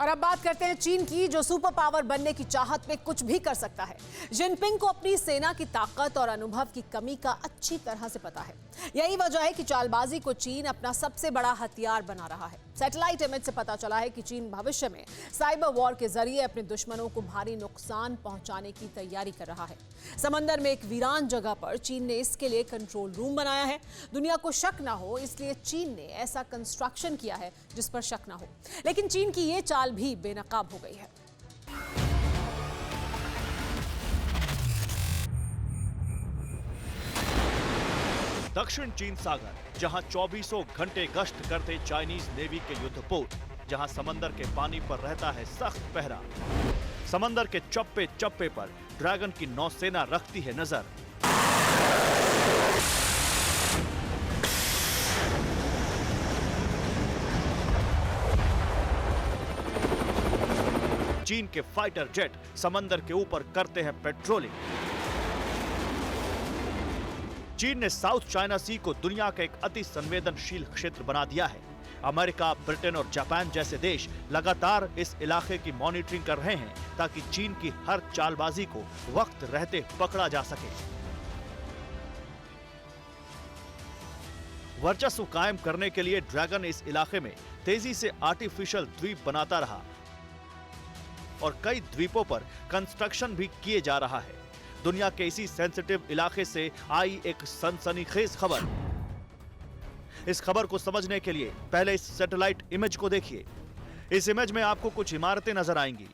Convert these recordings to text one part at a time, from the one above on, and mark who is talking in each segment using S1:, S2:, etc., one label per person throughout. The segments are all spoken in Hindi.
S1: और अब बात करते हैं चीन की, जो सुपर पावर बनने की चाहत में कुछ भी कर सकता है। जिनपिंग को अपनी सेना की ताकत और अनुभव की कमी का अच्छी तरह से पता है। यही वजह है कि चालबाजी को चीन अपना सबसे बड़ा हथियार बना रहा है। सैटेलाइट इमेज से पता चला है कि चीन भविष्य में साइबर वॉर के जरिए अपने दुश्मनों को भारी नुकसान पहुंचाने की तैयारी कर रहा है। समंदर में एक वीरान जगह पर चीन ने इसके लिए कंट्रोल रूम बनाया है। दुनिया को शक ना हो इसलिए चीन ने ऐसा कंस्ट्रक्शन किया है जिस पर शक ना हो। लेकिन चीन की ये चाल भी बेनकाब हो गई है।
S2: दक्षिण चीन सागर, जहां 24 घंटे गश्त करते चाइनीज नेवी के युद्धपोत, जहां समंदर के पानी पर रहता है सख्त पहरा। समंदर के चप्पे चप्पे पर ड्रैगन की नौसेना रखती है नजर। चीन के फाइटर जेट समंदर के ऊपर करते हैं पेट्रोलिंग। चीन ने साउथ चाइना सी को दुनिया का एक अति संवेदनशील क्षेत्र बना दिया है। अमेरिका, ब्रिटेन और जापान जैसे देश लगातार इस इलाके की मॉनिटरिंग कर रहे हैं ताकि चीन की हर चालबाजी को वक्त रहते पकड़ा जा सके। वर्चस्व कायम करने के लिए ड्रैगन इस इलाके में तेजी से आर्टिफिशियल द्वीप बनाता रहा और कई द्वीपों पर कंस्ट्रक्शन भी किए जा रहा है। दुनिया के इसी सेंसिटिव इलाके से आई एक सनसनीखेज खबर। इस खबर को समझने के लिए पहले इस सैटेलाइट इमेज को देखिए। इस इमेज में आपको कुछ इमारतें नजर आएंगी,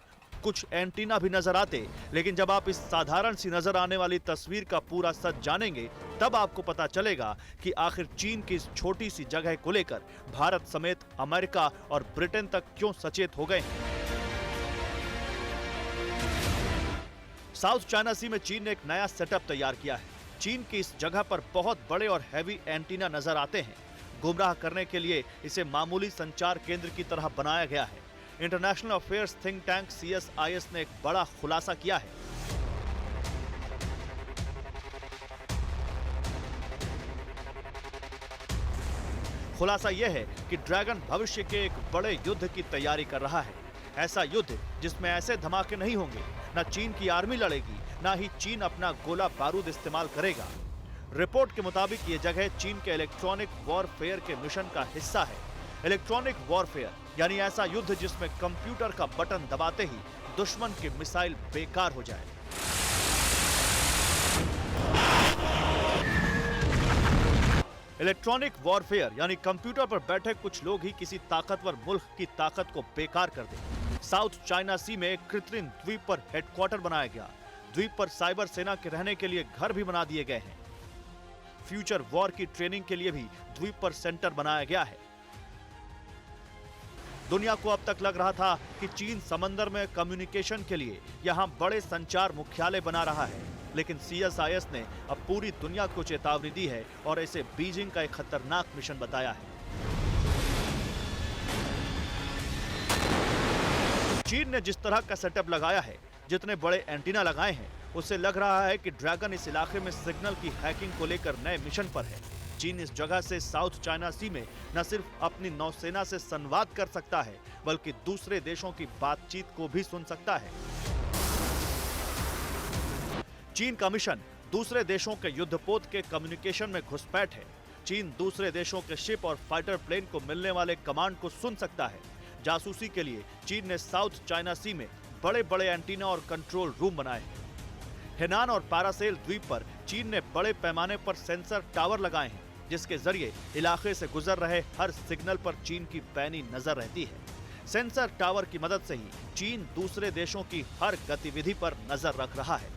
S2: कुछ एंटीना भी नजर आते, लेकिन जब आप इस साधारण सी नजर आने वाली तस्वीर का पूरा सच जानेंगे तब आपको पता चलेगा कि आखिर चीन की इस छोटी सी जगह को लेकर भारत समेत अमेरिका और ब्रिटेन तक क्यों सचेत हो गए हैं। साउथ चाइना सी में चीन ने एक नया सेटअप तैयार किया है। चीन की इस जगह पर बहुत बड़े और हैवी एंटीना नजर आते हैं। गुमराह करने के लिए इसे मामूली संचार केंद्र की तरह बनाया गया है। International affairs think tank CSIS ने एक बड़ा खुलासा किया है। खुलासा यह है कि ड्रैगन भविष्य के एक बड़े युद्ध की तैयारी कर रहा है। ऐसा युद्ध जिसमें ऐसे धमाके नहीं होंगे, न चीन की आर्मी लड़ेगी, न ही चीन अपना गोला बारूद इस्तेमाल करेगा। रिपोर्ट के मुताबिक ये जगह चीन के इलेक्ट्रॉनिक वॉरफेयर के मिशन का हिस्सा है। इलेक्ट्रॉनिक वॉरफेयर यानी ऐसा युद्ध जिसमें कंप्यूटर का बटन दबाते ही दुश्मन की मिसाइल बेकार हो जाए। इलेक्ट्रॉनिक वॉरफेयर यानी कंप्यूटर पर बैठे कुछ लोग ही किसी ताकतवर मुल्क की ताकत को बेकार कर दें। साउथ चाइना सी में एक कृत्रिम द्वीप पर हेडक्वार्टर बनाया गया। द्वीप पर साइबर सेना के रहने के लिए घर भी बना दिए गए हैं। फ्यूचर वॉर की ट्रेनिंग के लिए भी द्वीप पर सेंटर बनाया गया है। दुनिया को अब तक लग रहा था कि चीन समंदर में कम्युनिकेशन के लिए यहां बड़े संचार मुख्यालय बना रहा है, लेकिन CSIS ने अब पूरी दुनिया को चेतावनी दी है और इसे बीजिंग का एक खतरनाक मिशन बताया है। चीन ने जिस तरह का सेटअप लगाया है, जितने बड़े एंटीना लगाए हैं, उससे लग रहा है कि ड्रैगन इस इलाके में सिग्नल की हैकिंग को लेकर नए मिशन पर है। चीन इस जगह से साउथ चाइना सी में न सिर्फ अपनी नौसेना से संवाद कर सकता है, बल्कि दूसरे देशों की बातचीत को भी सुन सकता है। चीन का मिशन दूसरे देशों के युद्धपोत के कम्युनिकेशन में घुसपैठ है। चीन दूसरे देशों के शिप और फाइटर प्लेन को मिलने वाले कमांड को सुन सकता है। जासूसी के लिए चीन ने साउथ चाइना सी में बड़े बड़े एंटीना और कंट्रोल रूम बनाए हैं। हेनान और पैरासेल द्वीप पर चीन ने बड़े पैमाने पर सेंसर टावर लगाए हैं, जिसके जरिए इलाके से गुजर रहे हर सिग्नल पर चीन की पैनी नजर रहती है। सेंसर टावर की मदद से ही चीन दूसरे देशों की हर गतिविधि पर नजर रख रहा है।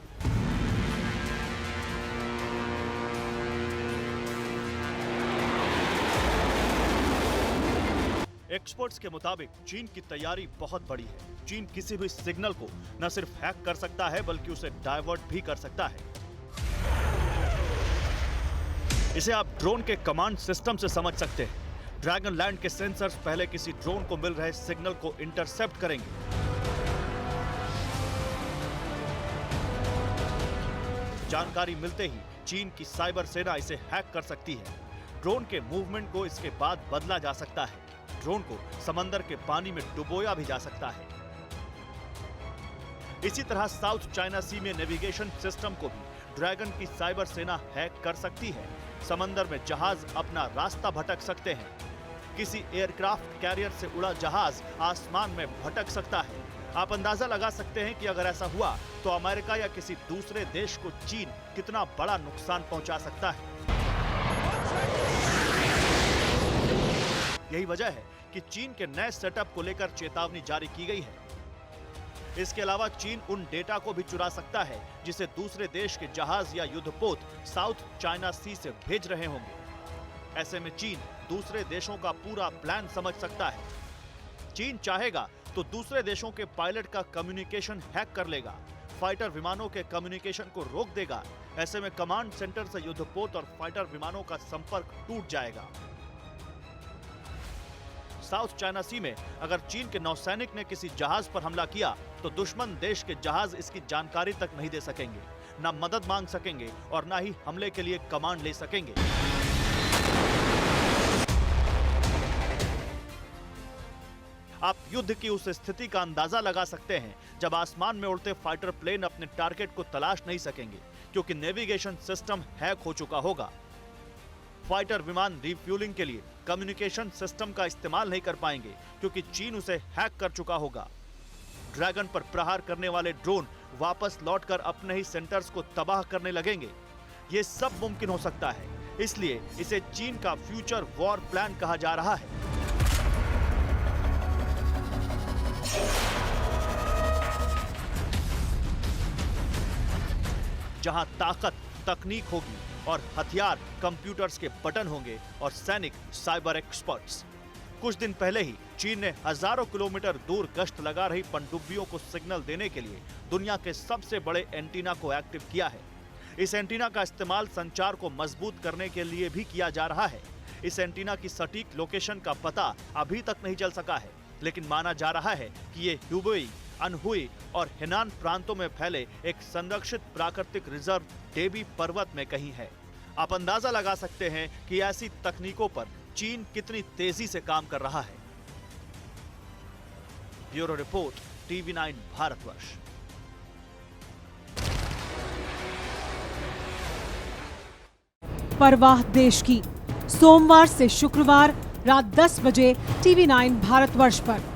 S2: एक्सपर्ट्स के मुताबिक चीन की तैयारी बहुत बड़ी है। चीन किसी भी सिग्नल को न सिर्फ हैक कर सकता है, बल्कि उसे डाइवर्ट भी कर सकता है। इसे आप ड्रोन के कमांड सिस्टम से समझ सकते हैं। ड्रैगन लैंड के सेंसर्स पहले किसी ड्रोन को मिल रहे सिग्नल को इंटरसेप्ट करेंगे। जानकारी मिलते ही चीन की साइबर सेना इसे हैक कर सकती है। ड्रोन के मूवमेंट को इसके बाद बदला जा सकता है। ड्रोन को समंदर के पानी में डुबोया भी जा सकता है। इसी तरह साउथ चाइना सी में नेविगेशन सिस्टम को भी ड्रैगन की साइबर सेना हैक कर सकती है। समंदर में जहाज अपना रास्ता भटक सकते हैं। किसी एयरक्राफ्ट कैरियर से उड़ा जहाज आसमान में भटक सकता है। आप अंदाजा लगा सकते हैं कि अगर ऐसा हुआ तो अमेरिका या किसी दूसरे देश को चीन कितना बड़ा नुकसान पहुंचा सकता है। यही वजह है कि चीन के नए सेटअप को लेकर चेतावनी जारी की गई है। इसके अलावा चीन उन डेटा को भी चुरा सकता है जिसे दूसरे देश के जहाज या युद्धपोत साउथ चाइना सी से भेज रहे होंगे। ऐसे में चीन दूसरे देशों का पूरा प्लान समझ सकता है। चीन चाहेगा तो दूसरे देशों के पायलट का कम्युनिकेशन हैक कर लेगा, फाइटर विमानों के कम्युनिकेशन को रोक देगा। ऐसे में कमांड सेंटर से युद्धपोत और फाइटर विमानों का संपर्क टूट जाएगा। साउथ चाइना सी में अगर चीन के नौसैनिक ने किसी जहाज पर हमला किया तो दुश्मन देश के जहाज इसकी जानकारी तक नहीं दे सकेंगे, ना मदद मांग सकेंगे और ना ही हमले के लिए कमांड ले सकेंगे। आप युद्ध की उस स्थिति का अंदाजा लगा सकते हैं जब आसमान में उड़ते फाइटर प्लेन अपने टारगेट को तलाश नहीं सकेंगे क्योंकि नेविगेशन सिस्टम हैक हो चुका होगा। फाइटर विमान रिफ्यूलिंग के लिए कम्युनिकेशन सिस्टम का इस्तेमाल नहीं कर पाएंगे क्योंकि चीन उसे हैक कर चुका होगा। ड्रैगन पर प्रहार करने वाले ड्रोन वापस लौटकर अपने ही सेंटर्स को तबाह करने लगेंगे। ये सब मुमकिन हो सकता है, इसलिए इसे चीन का फ्यूचर वॉर प्लान कहा जा रहा है। जहां ताकत तकनीक होगी और हथियार कंप्यूटर्स के बटन होंगे और सैनिक साइबर एक्सपर्ट्स। कुछ दिन पहले ही चीन ने हजारों किलोमीटर दूर गश्त लगा रही पनडुब्बियों को सिग्नल देने के लिए दुनिया के सबसे बड़े एंटीना को एक्टिव किया है। इस एंटीना का इस्तेमाल संचार को मजबूत करने के लिए भी किया जा रहा है। इस एंटीना की सटीक लोकेशन का पता अभी तक नहीं चल सका है, लेकिन माना जा रहा है कि ये ह्यूबेई, अनहुई और हेनान प्रांतों में फैले एक संरक्षित प्राकृतिक रिजर्व डेबी पर्वत में कहीं है। आप अंदाजा लगा सकते हैं कि ऐसी तकनीकों पर चीन कितनी तेजी से काम कर रहा है। Bureau report, TV9 Bharatvarsh.
S1: परवाह देश की, सोमवार से शुक्रवार रात 10 बजे TV9 भारतवर्ष पर।